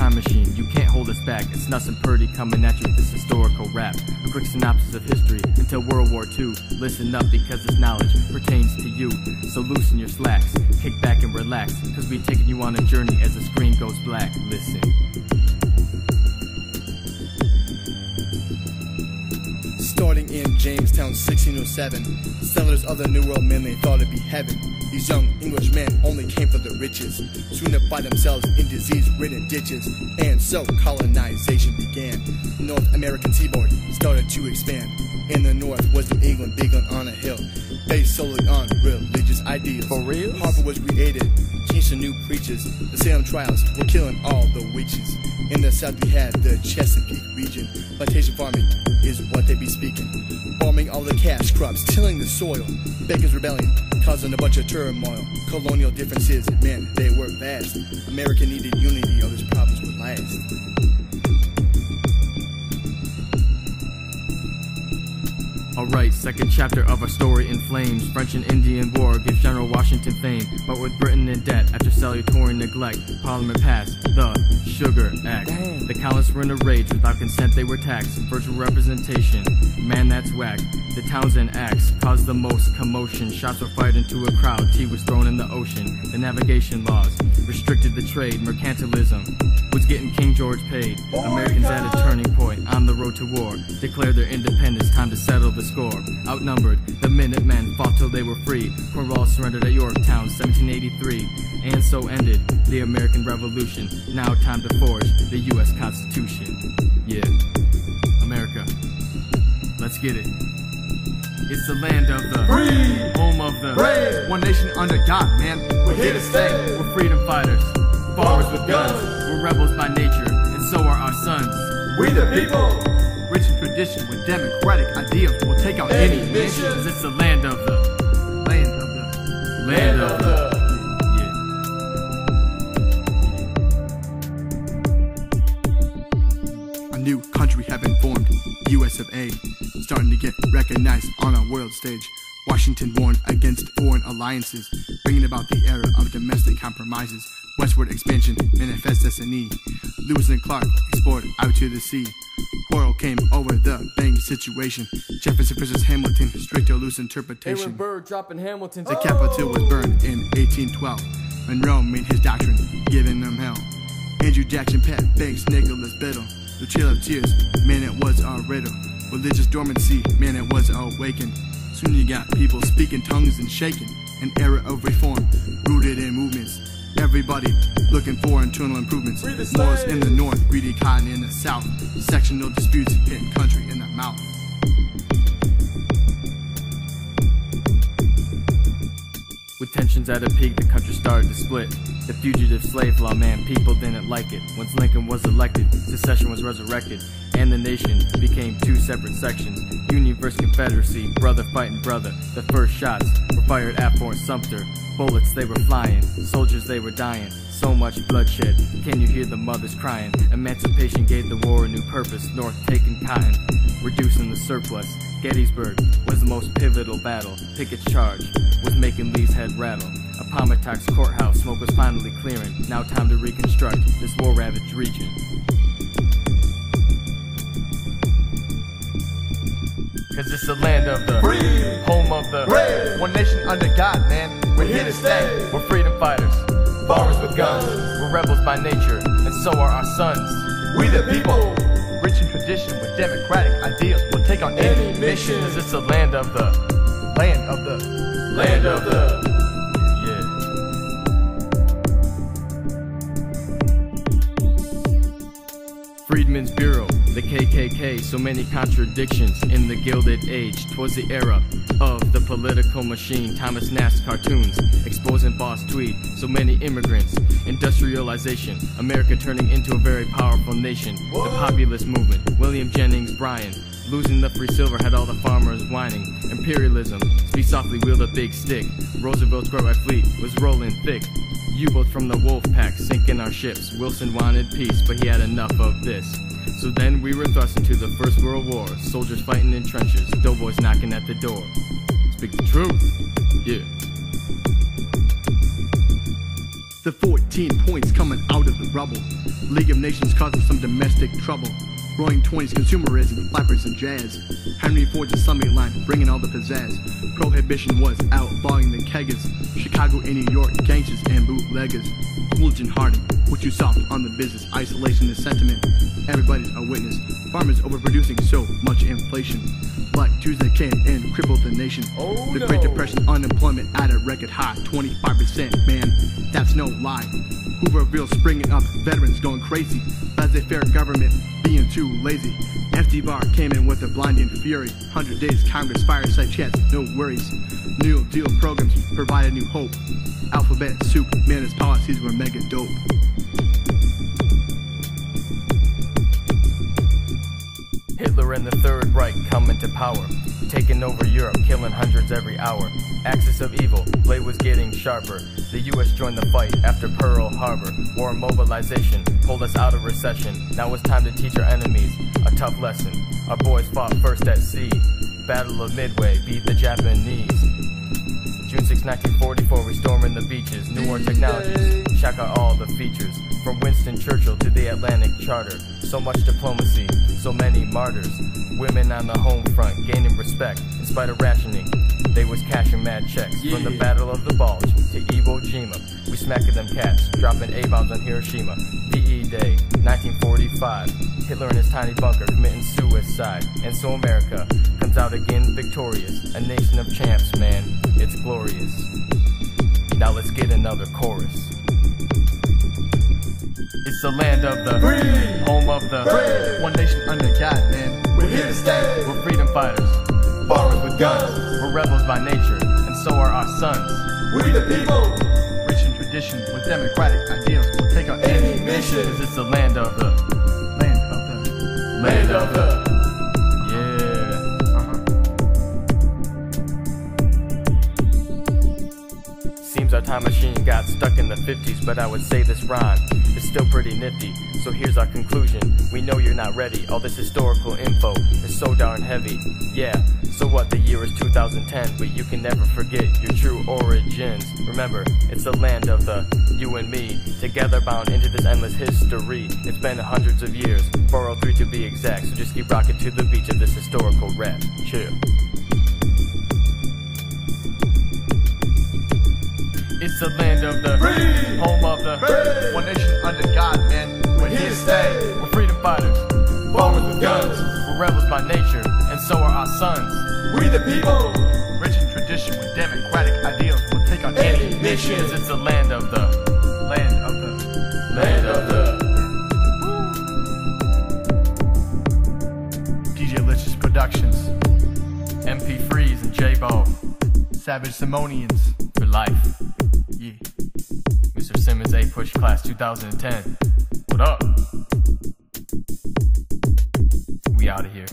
time machine, you can't hold us back. It's Nuss and Purdy coming at you with this historical rap. A quick synopsis of history until World War II. Listen up because this knowledge pertains to you. So loosen your slacks, kick back and relax, cause we taking you on a journey as the screen goes black. Listen. Starting in Jamestown, 1607, settlers of the New World men, they thought it'd be heaven. These young Englishmen only came for the riches, soon to find themselves in disease-ridden ditches. And so colonization began. The North American seaboard started to expand. In the north was New England, big on a hill, based solely on religious ideals. For real? Harvard was created, changed to new preachers. The Salem trials were killing all the witches. In the south we had the Chesapeake region. Plantation farming is what they be speaking. Farming all the cash crops, tilling the soil. Bacon's rebellion, causing a bunch of turmoil. Colonial differences, man, they were vast. America needed unity, or these problems would last. Alright, second chapter of our story in flames. French and Indian War gives General Washington fame, but with Britain in debt after salutary neglect, Parliament passed the Sugar Act. Damn. The colonists were in a rage, without consent they were taxed. Virtual representation, man that's whack. The Townsend Acts caused the most commotion. Shots were fired into a crowd, tea was thrown in the ocean. The navigation laws restricted the trade. Mercantilism was getting King George paid. Americans at a turning point on the road to war, declared their independence, time to settle the score. Outnumbered, the Minutemen fought till they were free. Cornwallis surrendered at Yorktown, 1783. And so ended the American Revolution. Now time to forge the U.S. Constitution. Yeah, America, let's get it. It's the land of the free, home of the brave, One nation under God, man. we're here to stay. We're freedom fighters, farmers with guns. We're rebels by nature, and so are our sons. We the people, Rich in tradition with democratic ideals, will take out any mission. Cause it's the land of the Land of the land of the A new country had been formed, US of A, starting to get recognized on a world stage. Washington warned against foreign alliances, bringing about the era of domestic compromises. Westward expansion manifest destiny. Lewis and Clark explored out to the sea. Quarrel came over the bank situation. Jefferson versus Hamilton, strict or loose interpretation. Bird dropping Hamilton's. The Capitol was burned in 1812. Monroe made his doctrine, giving them hell. Andrew Jackson, Pat Banks, Nicholas Biddle. The Trail of Tears, man, it was a riddle. Religious dormancy, man, it was awakened. Soon you got people speaking tongues and shaking. An era of reform, rooted in movements. Everybody looking for internal improvements. Moors in the north, greedy cotton in the south. Sectional disputes hitting country in the mouth. With tensions at a peak, the country started to split. The fugitive slave law, man, people didn't like it. Once Lincoln was elected, secession was resurrected, and the nation became two separate sections. Union versus Confederacy, brother fighting brother. The first shots were fired at Fort Sumter. Bullets, they were flying, soldiers, they were dying. So much bloodshed, can you hear the mothers crying? Emancipation gave the war a new purpose. North taking cotton, reducing the surplus. Gettysburg was the most pivotal battle. Pickett's charge was making Lee's head rattle. Appomattox courthouse, smoke was finally clearing. Now time to reconstruct this war-ravaged region. Cause it's the land of the free, home of the brave, One nation under God, man. we're here to stay. We're freedom fighters, Farmers with guns, we're rebels by nature, and so are our sons. we the people, Rich in tradition with democratic ideals, will take on any mission. Cause it's the land of the Land of the land of the Freedmen's Bureau, the KKK, so many contradictions in the Gilded Age. 'Twas the era of the political machine. Thomas Nast's cartoons exposing Boss Tweed, so many immigrants. Industrialization, America turning into a very powerful nation. The populist movement, William Jennings Bryan. Losing the free silver had all the farmers whining. Imperialism, speak softly, wield a big stick. Roosevelt's Great White Fleet was rolling thick. U-boats from the wolf pack sinking our ships. Wilson wanted peace, but he had enough of this. So then we were thrust into the First World War. Soldiers fighting in trenches, doughboys knocking at the door. Speak the truth, yeah. The 14 points coming out of the rubble. League of Nations causing some domestic trouble. Roaring 20s, consumerism, flappers and jazz. Henry Ford's assembly line, bringing all the pizzazz. Prohibition was outlawing the keggers. Chicago and New York, gangsters and bootleggers. Hooligan hardened, what you soft on the business. Isolation is sentiment, everybody's a witness. Farmers overproducing, so much inflation. Black Tuesday came and crippled the nation. The Great Depression, unemployment at a record high, 25%, man, that's no lie. Hooverville springing up, veterans going crazy. Laissez-faire government being too lazy. FD-Bar came in with a blinding fury. 100 days Congress, fireside chats, no worries. New Deal programs provide a new hope. Alphabet soup, man, his policies were mega dope. Hitler and the Third Reich coming to power, taking over Europe, killing hundreds every hour. Axis of evil, blade was getting sharper. The US joined the fight after Pearl Harbor. War and mobilization pulled us out of recession. Now it's time to teach our enemies a tough lesson. Our boys fought first at sea. Battle of Midway beat the Japanese. June 6, 1944, we storming the beaches. New war technologies, check out all the features. From Winston Churchill to the Atlantic Charter. So much diplomacy, so many martyrs. Women on the home front gaining respect in spite of rationing. They was cashing mad checks. From the Battle of the Bulge to Iwo Jima, we smacking them cats, dropping A-bombs on Hiroshima. VE Day, 1945. Hitler in his tiny bunker committing suicide. And so America comes out again victorious. A nation of champs, man, it's glorious. Now let's get another chorus. It's the land of the free, home of the free. One nation under God, man. We're here to stay. We're freedom fighters. Farmers with guns. We're rebels by nature, and so are our sons. We the people. Rich in tradition with democratic ideals. We'll take on Any mission. Cause it's the land of the Land of the. Seems our time machine got stuck in the 50s, but I would say this rhyme is still pretty nifty. So here's our conclusion. We know you're not ready. All this historical info is so darn heavy. Yeah, so what? The year is 2010, but you can never forget your true origins. Remember, it's the land of the you and me, together bound into this endless history. It's been hundreds of years, 403 to be exact. So just keep rocking to the beach of this historical rap. Chill. It's the land of the free, home of the free. One nation under God, man. We're here to stay. We're freedom fighters. Farmers with guns. We're rebels by nature, and so are our sons. We the people. Rich in tradition with democratic ideals. We'll take on Any mission. Cause it's the land of the land of the. Land of the. DJ Lich's Productions. MP Freeze and J-Bo Savage Simonians. for life. Yeah. Mr. Simmons A Push Class 2010. What up? We out of here.